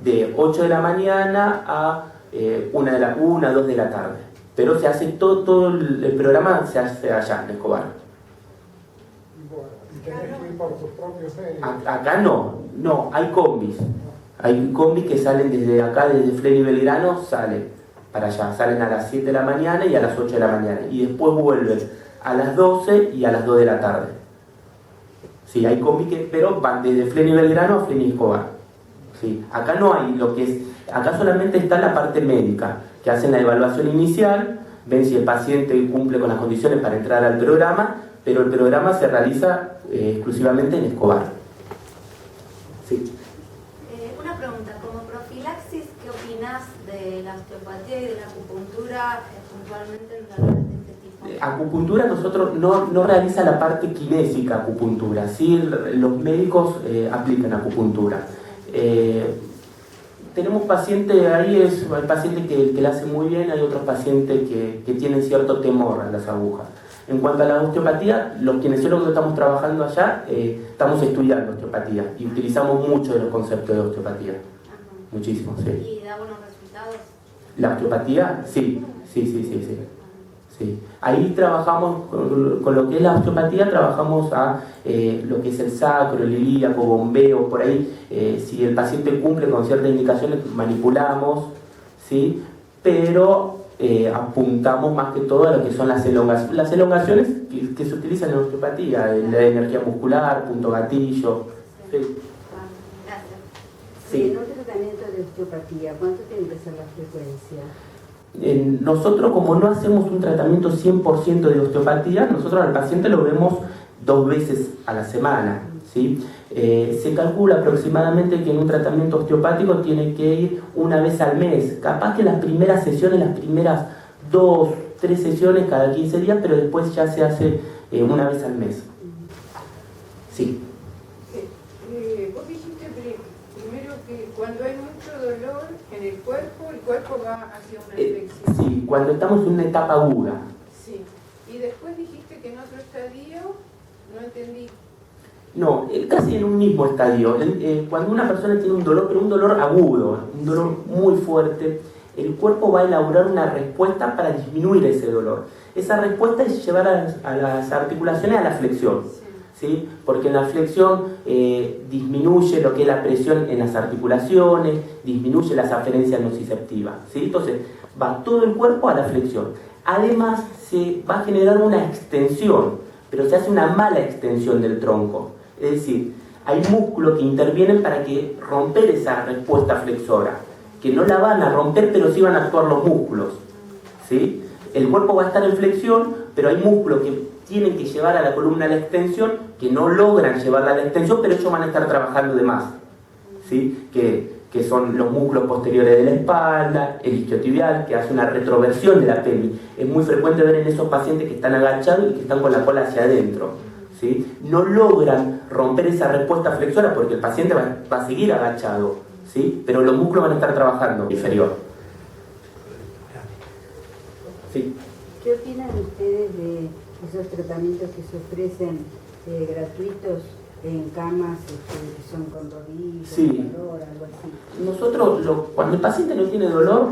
De 8 de la mañana a 2 de la tarde. Pero se hace todo el programa se hace allá, en Escobar. Bueno, y tenés que ir por tus propios medios. Acá no, hay combis. Hay combis que salen desde acá, desde Fleri y Belgrano, salen para allá. Salen a las 7 de la mañana y a las 8 de la mañana. Y después vuelven a las 12 y a las 2 de la tarde. Sí, hay combis pero van desde Fleri y Belgrano a Fleri y Escobar. Sí, acá no hay lo que es, acá solamente está la parte médica, que hacen la evaluación inicial, ven si el paciente cumple con las condiciones para entrar al programa, pero el programa se realiza exclusivamente en Escobar. Sí. Una pregunta, como profilaxis, ¿qué opinas de la osteopatía y de la acupuntura puntualmente en dolores de este tipo? Acupuntura nosotros no realiza la parte kinésica acupuntura, sí los médicos aplican acupuntura. Tenemos pacientes, hay pacientes que la hacen muy bien, hay otros pacientes que tienen cierto temor a las agujas. En cuanto a la osteopatía, los kinesiólogos que estamos trabajando allá, estamos estudiando osteopatía y utilizamos mucho de los conceptos de osteopatía. Ajá. Muchísimo, sí. ¿Y da buenos resultados? ¿La osteopatía? Sí. Sí. Ahí trabajamos con lo que es la osteopatía, trabajamos a lo que es el sacro, el ilíaco, bombeo, por ahí, si el paciente cumple con ciertas indicaciones, manipulamos, ¿sí? Pero apuntamos más que todo a lo que son las elongaciones. Las elongaciones que se utilizan en osteopatía, la energía muscular, punto gatillo. Sí. Gracias. Sí. En un tratamiento de osteopatía, ¿cuánto tiene que ser la frecuencia? Nosotros, como no hacemos un tratamiento 100% de osteopatía, nosotros al paciente lo vemos 2 veces a la semana, ¿sí? Se calcula aproximadamente que en un tratamiento osteopático tiene que ir 1 vez al mes. Capaz que las primeras sesiones, las primeras 2, 3 sesiones cada 15 días, pero después ya se hace 1 vez al mes. Sí. Vos dijiste primero que cuando hay mucho dolor en el cuerpo va hacia una inflexión. Sí, cuando estamos en una etapa aguda. Sí. Y después dijiste que en otro estadio, no entendí. No, casi en un mismo estadio. Cuando una persona tiene un dolor, pero un dolor agudo, un dolor muy fuerte, el cuerpo va a elaborar una respuesta para disminuir ese dolor. Esa respuesta es llevar a las articulaciones a la flexión, ¿sí? Porque en la flexión disminuye lo que es la presión en las articulaciones, disminuye las aferencias nociceptivas, ¿sí? Entonces va todo el cuerpo a la flexión. Además se va a generar una extensión, pero se hace una mala extensión del tronco. Es decir, hay músculos que intervienen para que romper esa respuesta flexora, que no la van a romper, pero sí van a actuar los músculos, ¿sí? El cuerpo va a estar en flexión, pero hay músculos que tienen que llevar a la columna a la extensión, que no logran llevarla a la extensión, pero ellos van a estar trabajando de más, ¿sí? Que son los músculos posteriores de la espalda, el isquiotibial, que hace una retroversión de la pelvis. Es muy frecuente ver en esos pacientes que están agachados y que están con la cola hacia adentro, ¿sí? No logran romper esa respuesta flexora porque el paciente va a seguir agachado, ¿sí? Pero los músculos van a estar trabajando inferior. Sí. ¿Qué opinan ustedes de esos tratamientos que se ofrecen gratuitos en camas que son con rodillas, Sí. dolor, algo así? Nosotros, cuando el paciente no tiene dolor,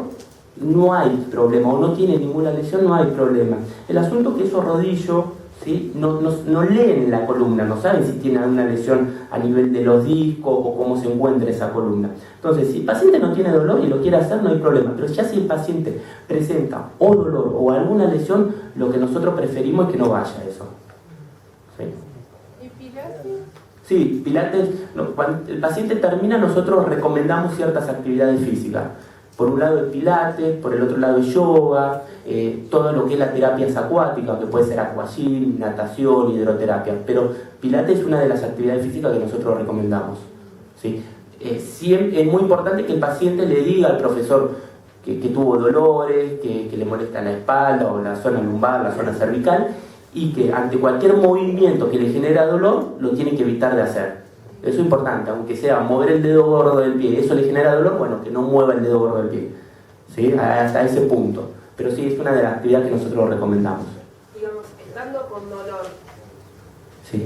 no hay problema, o no tiene ninguna lesión, no hay problema. El asunto es que esos rodillos, ¿sí? no leen la columna, no saben si tiene alguna lesión a nivel de los discos o cómo se encuentra esa columna. Entonces, si el paciente no tiene dolor y lo quiere hacer, no hay problema. Pero ya si el paciente presenta o dolor o alguna lesión, lo que nosotros preferimos es que no vaya a eso. ¿Sí? ¿Y Pilates? Sí, Pilates, cuando el paciente termina, nosotros recomendamos ciertas actividades físicas. Por un lado el Pilates, por el otro lado el yoga, todo lo que es la terapia acuática, que puede ser aquagym, natación, hidroterapia. Pero Pilates es una de las actividades físicas que nosotros recomendamos, ¿sí? Siempre, es muy importante que el paciente le diga al profesor que tuvo dolores, que le molesta la espalda o la zona lumbar, la zona cervical, y que ante cualquier movimiento que le genera dolor, lo tiene que evitar de hacer. Eso es importante, aunque sea mover el dedo gordo del pie, eso le genera dolor, bueno, que no mueva el dedo gordo del pie, ¿sí? Hasta ese punto. Pero sí, es una de las actividades que nosotros recomendamos. Digamos, estando con dolor, Sí.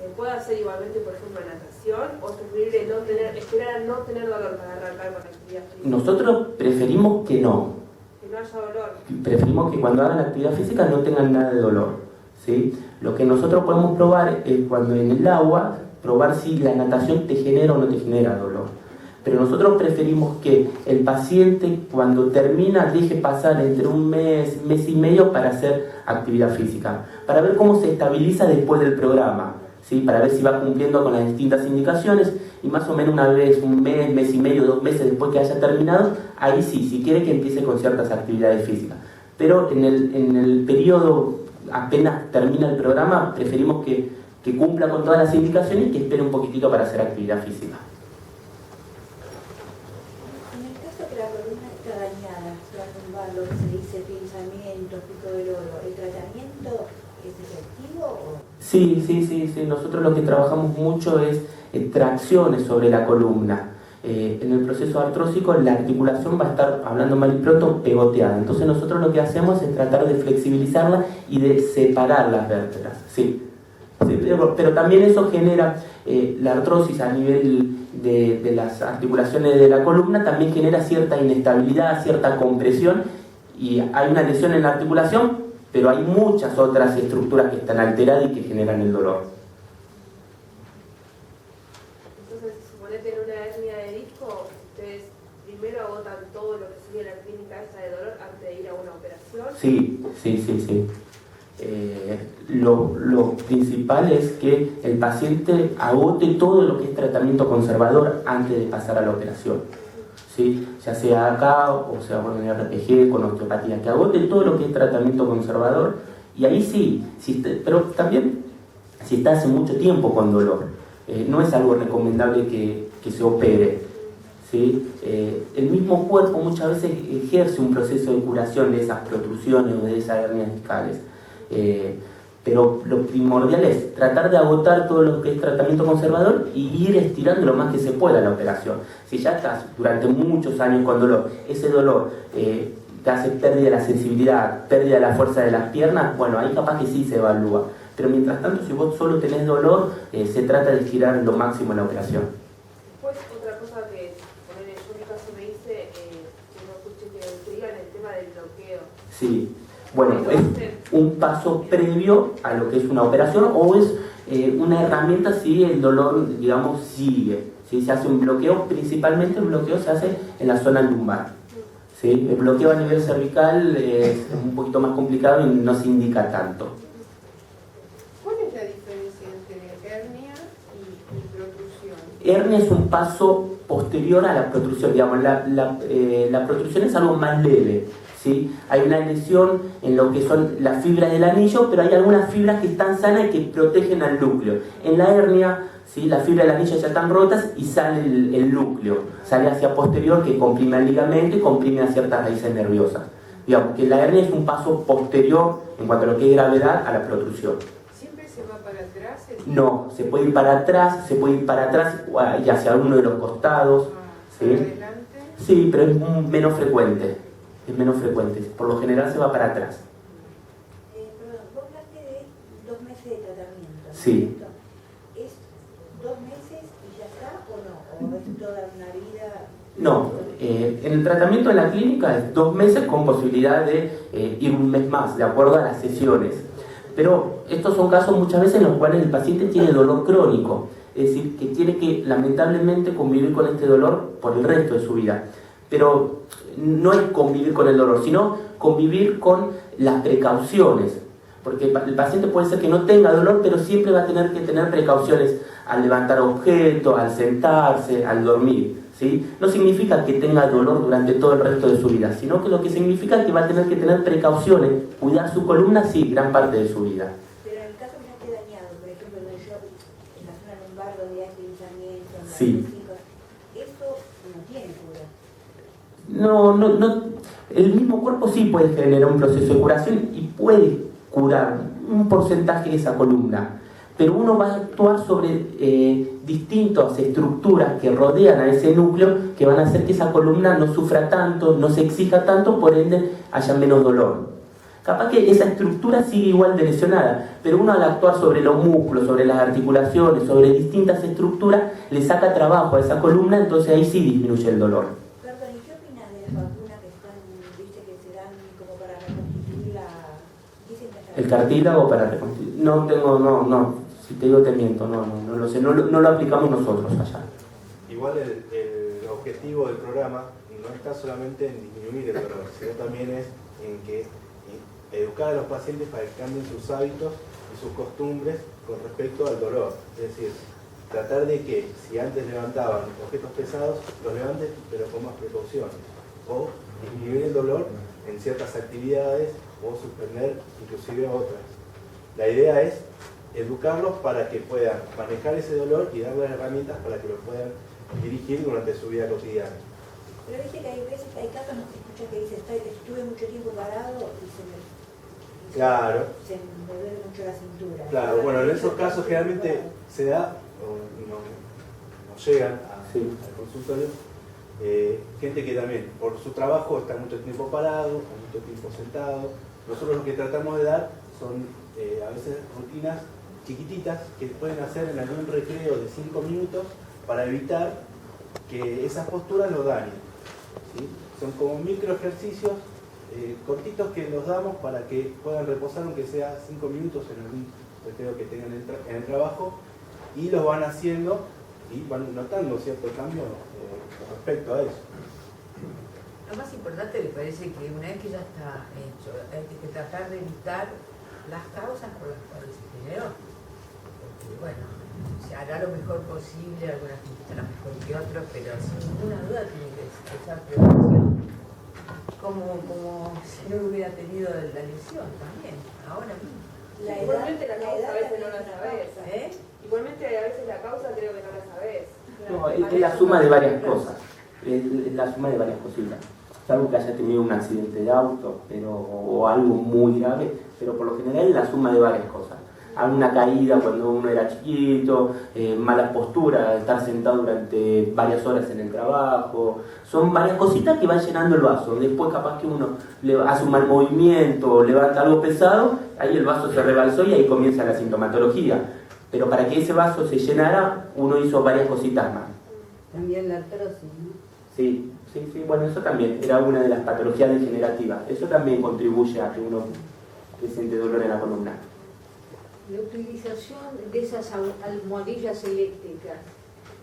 ¿se puede hacer igualmente, por ejemplo, natación? ¿O es preferible esperar a no tener dolor para arrancar con la actividad física? Nosotros preferimos que no. Que no haya dolor. Preferimos que cuando hagan actividad física no tengan nada de dolor, ¿sí? Lo que nosotros podemos probar es cuando en el agua, probar si la natación te genera o no te genera dolor. Pero nosotros preferimos que el paciente cuando termina deje pasar entre un mes, mes y medio para hacer actividad física, para ver cómo se estabiliza después del programa, ¿sí? Para ver si va cumpliendo con las distintas indicaciones y más o menos una vez, un mes, mes y medio, 2 meses después que haya terminado, ahí sí, si quiere que empiece con ciertas actividades físicas. Pero en el periodo apenas termina el programa, preferimos que cumpla con todas las indicaciones y que espere un poquitito para hacer actividad física. En el caso que la columna está dañada, lumbar, lo que se dice pinzamiento, pico del oro, ¿el tratamiento es efectivo o...? Sí. Nosotros lo que trabajamos mucho es tracciones sobre la columna. En el proceso artrósico la articulación va a estar, hablando mal y pronto, pegoteada. Entonces nosotros lo que hacemos es tratar de flexibilizarla y de separar las vértebras. Sí, pero también eso genera la artrosis a nivel de las articulaciones de la columna, también genera cierta inestabilidad, cierta compresión y hay una lesión en la articulación, pero hay muchas otras estructuras que están alteradas y que generan el dolor. Entonces, suponete en una hernia de disco, ustedes primero agotan todo lo que sería la clínica esa de dolor antes de ir a una operación. Sí. Lo principal es que el paciente agote todo lo que es tratamiento conservador antes de pasar a la operación. ¿Sí? Ya sea acá o sea con el RPG, con osteopatía, que agote todo lo que es tratamiento conservador, y ahí sí, pero también si está hace mucho tiempo con dolor, no es algo recomendable que se opere. ¿Sí? El mismo cuerpo muchas veces ejerce un proceso de curación de esas protrusiones o de esas hernias discales. Pero lo primordial es tratar de agotar todo lo que es tratamiento conservador y ir estirando lo más que se pueda la operación. Si ya estás durante muchos años con dolor, ese dolor te hace pérdida de la sensibilidad, pérdida de la fuerza de las piernas, bueno, ahí capaz que sí se evalúa. Pero mientras tanto, si vos solo tenés dolor, se trata de estirar lo máximo la operación. Después, otra cosa que, poner en mi caso me dice, que no escuché que intriga en el tema del bloqueo. Sí. Bueno, es un paso previo a lo que es una operación o es una herramienta si el dolor, digamos, sigue. ¿Sí? Se hace un bloqueo, principalmente el bloqueo se hace en la zona lumbar. ¿Sí? El bloqueo a nivel cervical es un poquito más complicado y no se indica tanto. ¿Cuál es la diferencia entre hernia y protrusión? Hernia es un paso posterior a la protrusión, digamos, la protrusión es algo más leve. ¿Sí? Hay una lesión en lo que son las fibras del anillo, pero hay algunas fibras que están sanas y que protegen al núcleo. En la hernia, ¿sí? Las fibras del anillo ya están rotas y sale el núcleo, sale hacia posterior que comprime el ligamento y comprime a ciertas raíces nerviosas. Digamos que la hernia es un paso posterior en cuanto a lo que es gravedad a la protrusión. ¿Siempre se va para atrás? No, se puede ir para atrás y hacia alguno de los costados. ¿Sí? ¿Para adelante? Sí, pero es menos frecuente. Es menos frecuente, por lo general se va para atrás. Perdón, vos hablaste de 2 meses de tratamiento, ¿no? Sí. ¿Es 2 meses y ya está o no? ¿O es toda una vida? No, en el tratamiento de la clínica es 2 meses con posibilidad de ir un mes más, de acuerdo a las sesiones. Pero estos son casos muchas veces en los cuales el paciente tiene dolor crónico, es decir, que tiene que lamentablemente convivir con este dolor por el resto de su vida. Pero no es convivir con el dolor, sino convivir con las precauciones. Porque el paciente puede ser que no tenga dolor, pero siempre va a tener que tener precauciones al levantar objetos, al sentarse, al dormir. ¿Sí? No significa que tenga dolor durante todo el resto de su vida, sino que lo que significa es que va a tener que tener precauciones, cuidar su columna, sí, gran parte de su vida. Pero en el caso que ya esté dañado, por ejemplo, en la zona lumbar donde hay pinzamiento, Sí. eso no tiene cura. No, el mismo cuerpo sí puede generar un proceso de curación y puede curar un porcentaje de esa columna, pero uno va a actuar sobre distintas estructuras que rodean a ese núcleo que van a hacer que esa columna no sufra tanto, no se exija tanto, por ende haya menos dolor. Capaz que esa estructura sigue igual de lesionada, pero uno al actuar sobre los músculos, sobre las articulaciones, sobre distintas estructuras, le saca trabajo a esa columna, entonces ahí sí disminuye el dolor. Perdón, ¿y qué opinas de las vacunas que están, viste, que se dan como para reconstituir la... Dicen que ¿El cartílago para reconstruir? No, si te digo te miento, no lo sé, no lo aplicamos nosotros allá. Igual el objetivo del programa no está solamente en disminuir el dolor, sino también es en que educar a los pacientes para que cambien sus hábitos y sus costumbres con respecto al dolor. Es decir, tratar de que si antes levantaban objetos pesados, los levanten pero con más precaución. O disminuir el dolor en ciertas actividades o suspender inclusive otras. La idea es educarlos para que puedan manejar ese dolor y darles herramientas para que lo puedan dirigir durante su vida cotidiana. Pero viste que hay veces, hay casos, no se escucha que dice, estuve mucho tiempo parado y se me duele mucho la cintura. Claro, bueno, en esos casos generalmente se da, o no llegan al consultorio, gente que también por su trabajo está mucho tiempo parado, mucho tiempo sentado. Nosotros lo que tratamos de dar son a veces rutinas chiquititas que pueden hacer en algún recreo de 5 minutos para evitar que esas posturas lo dañen. ¿Sí? Son como micro ejercicios cortitos que los damos para que puedan reposar, aunque sea 5 minutos en algún recreo que tengan en el trabajo, y los van haciendo y van notando cierto cambio con respecto a eso. Lo más importante me parece que una vez que ya está hecho, hay que tratar de evitar las causas por las cuales se generó. Porque, bueno, se hará lo mejor posible, algunas gente estarán mejor que otros, pero sin ninguna duda tiene que esa prevención. Como si no hubiera tenido la lesión también, ahora mismo. Igualmente la causa a veces no la sabes. Igualmente a veces la causa creo que no la sabes. No, es la suma de varias cosas. Es la suma de varias cositas. Salvo que haya tenido un accidente de auto o algo muy grave, pero por lo general es la suma de varias cosas. Alguna caída cuando uno era chiquito, mala postura, estar sentado durante varias horas en el trabajo. Son varias cositas que van llenando el vaso. Después capaz que uno hace un mal movimiento, levanta algo pesado, ahí el vaso se rebalsó y ahí comienza la sintomatología. Pero para que ese vaso se llenara, uno hizo varias cositas más. También la artrosis, ¿no? Sí, bueno, eso también era una de las patologías degenerativas. Eso también contribuye a que uno siente dolor en la columna. La utilización de esas almohadillas eléctricas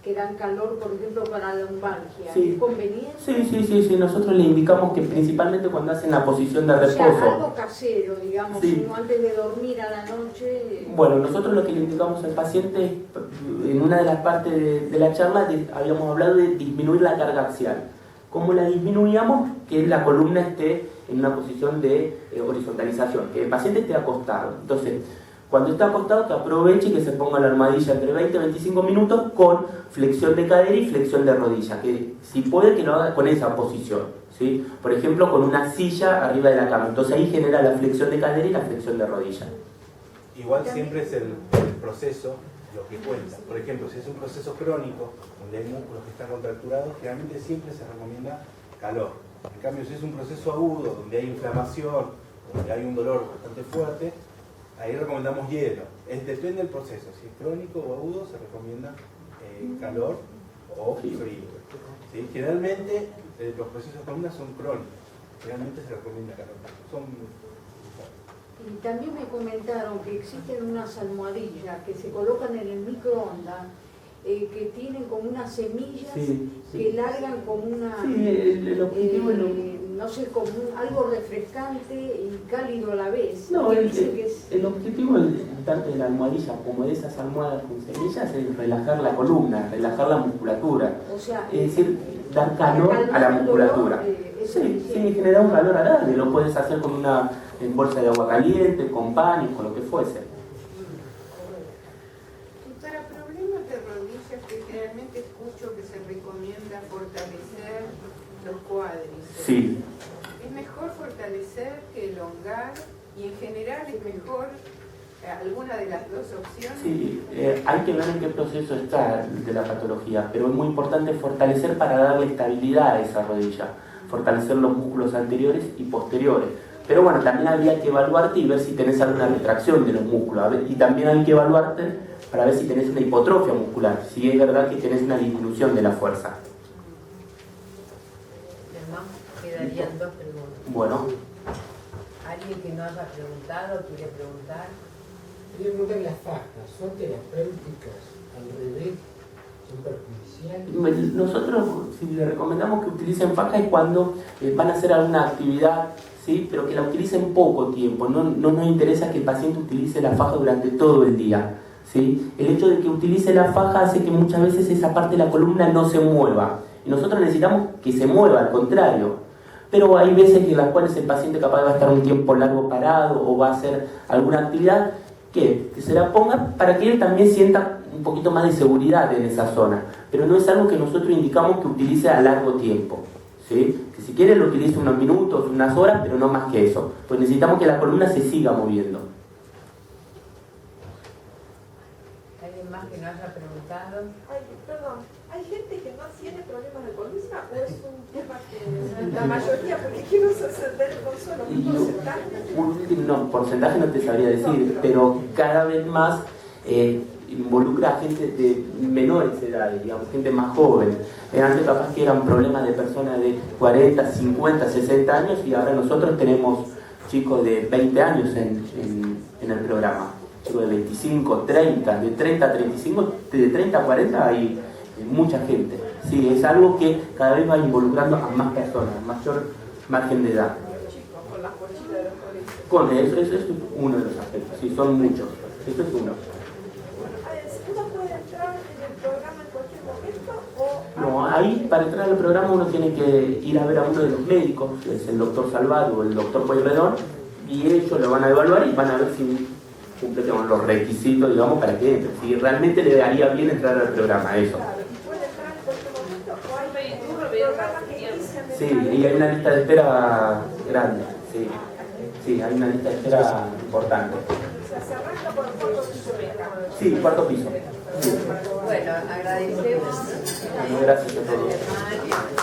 que dan calor, por ejemplo, para la lumbalgia, ¿es conveniente? Sí, nosotros le indicamos que principalmente cuando hacen la posición de reposo. O sea, algo casero, digamos, sino antes de dormir a la noche. Bueno, nosotros lo que le indicamos al paciente, en una de las partes de la charla, habíamos hablado de disminuir la carga axial. ¿Cómo la disminuíamos? Que la columna esté en una posición de horizontalización, que el paciente esté acostado. Entonces, cuando está acostado, que aproveche y que se ponga la almohadilla entre 20 y 25 minutos con flexión de cadera y flexión de rodilla. Que si puede, que lo haga con esa posición, ¿sí? Por ejemplo, con una silla arriba de la cama. Entonces ahí genera la flexión de cadera y la flexión de rodilla. Igual siempre es el proceso lo que cuenta. Por ejemplo, si es un proceso crónico, donde hay músculos que están contracturados, generalmente siempre se recomienda calor. En cambio, si es un proceso agudo, donde hay inflamación, donde hay un dolor bastante fuerte, ahí recomendamos hielo. Depende del proceso. Si es crónico o agudo, se recomienda calor o frío. ¿Sí? Generalmente, los procesos de columna son crónicos. Generalmente se recomienda calor. Y también me comentaron que existen unas almohadillas que se colocan en el microondas, que tienen como unas semillas que largan como una, el objetivo no sé, como algo refrescante y cálido a la vez. No, el objetivo tanto de la almohadilla como de esas almohadas con semillas es relajar la columna, relajar la musculatura. O sea, es decir, dar calor a la musculatura. Genera un calor agradable. Lo puedes hacer con una bolsa de agua caliente, con pan y con lo que fuese. Y para problemas de rodillas, que generalmente escucho que se recomienda fortalecer los cuádriceps. Sí. ¿Es mejor fortalecer que elongar? Y en general es mejor alguna de las dos opciones. Sí, hay que ver en qué proceso está de la patología, pero es muy importante fortalecer para darle estabilidad a esa rodilla, fortalecer los músculos anteriores y posteriores. Pero bueno, también habría que evaluarte y ver si tenés alguna retracción de los músculos, y también hay que evaluarte para ver si tenés una hipotrofia muscular, si es verdad que tenés una disminución de la fuerza. Quedarían dos preguntas. Bueno. ¿Alguien que no haya preguntado quiere preguntar? Quería preguntar, las fajas, ¿son terapéuticas al revés? ¿Son perjudiciales? Nosotros, si le recomendamos que utilicen faja es cuando van a hacer alguna actividad, ¿sí? Pero que la utilicen poco tiempo. No nos interesa que el paciente utilice la faja durante todo el día, ¿sí? El hecho de que utilice la faja hace que muchas veces esa parte de la columna no se mueva. Y nosotros necesitamos que se mueva, al contrario. Pero hay veces en las cuales el paciente capaz va a estar un tiempo largo parado o va a hacer alguna actividad que se la ponga para que él también sienta un poquito más de seguridad en esa zona. Pero no es algo que nosotros indicamos que utilice a largo tiempo, ¿sí? Que si quiere lo utilice unos minutos, unas horas, pero no más que eso. Pues necesitamos que la columna se siga moviendo. ¿Alguien más que no haya preguntado? Ay, perdón, ¿hay gente que no tiene problemas de columna o es un tema que la mayoría, porque quiero saber el consuelo, un porcentaje? No, porcentaje no te sabría decir, pero cada vez más involucra a gente de menores edades, digamos, gente más joven. Antes capaz que eran problemas de personas de 40, 50, 60 años y ahora nosotros tenemos chicos de 20 años en el programa, chicos de 25, 30, de 30 a 35, de 30 a 40 hay mucha gente. Sí, es algo que cada vez va involucrando a más personas, mayor margen de edad. Con las mochilas de los colegios. Con eso es uno de los aspectos, sí, son muchos, eso es uno. ¿Uno puede entrar en el programa en cualquier momento o...? No, ahí para entrar al programa uno tiene que ir a ver a uno de los médicos, que es el doctor Salvado o el doctor Pueyrredón, y ellos lo van a evaluar y van a ver si cumple con los requisitos, digamos, para que entre. Si realmente le daría bien entrar al programa, eso. ¿Puede entrar en cualquier momento o hay Un remedio cada programas que tiempo. inician de Sí, y hay una lista de espera grande, sí. Sí, hay una lista de espera importante. se arranca por el cuarto piso de acá? Sí, cuarto piso. Sí. Bueno, agradecemos. Bueno, gracias a todos.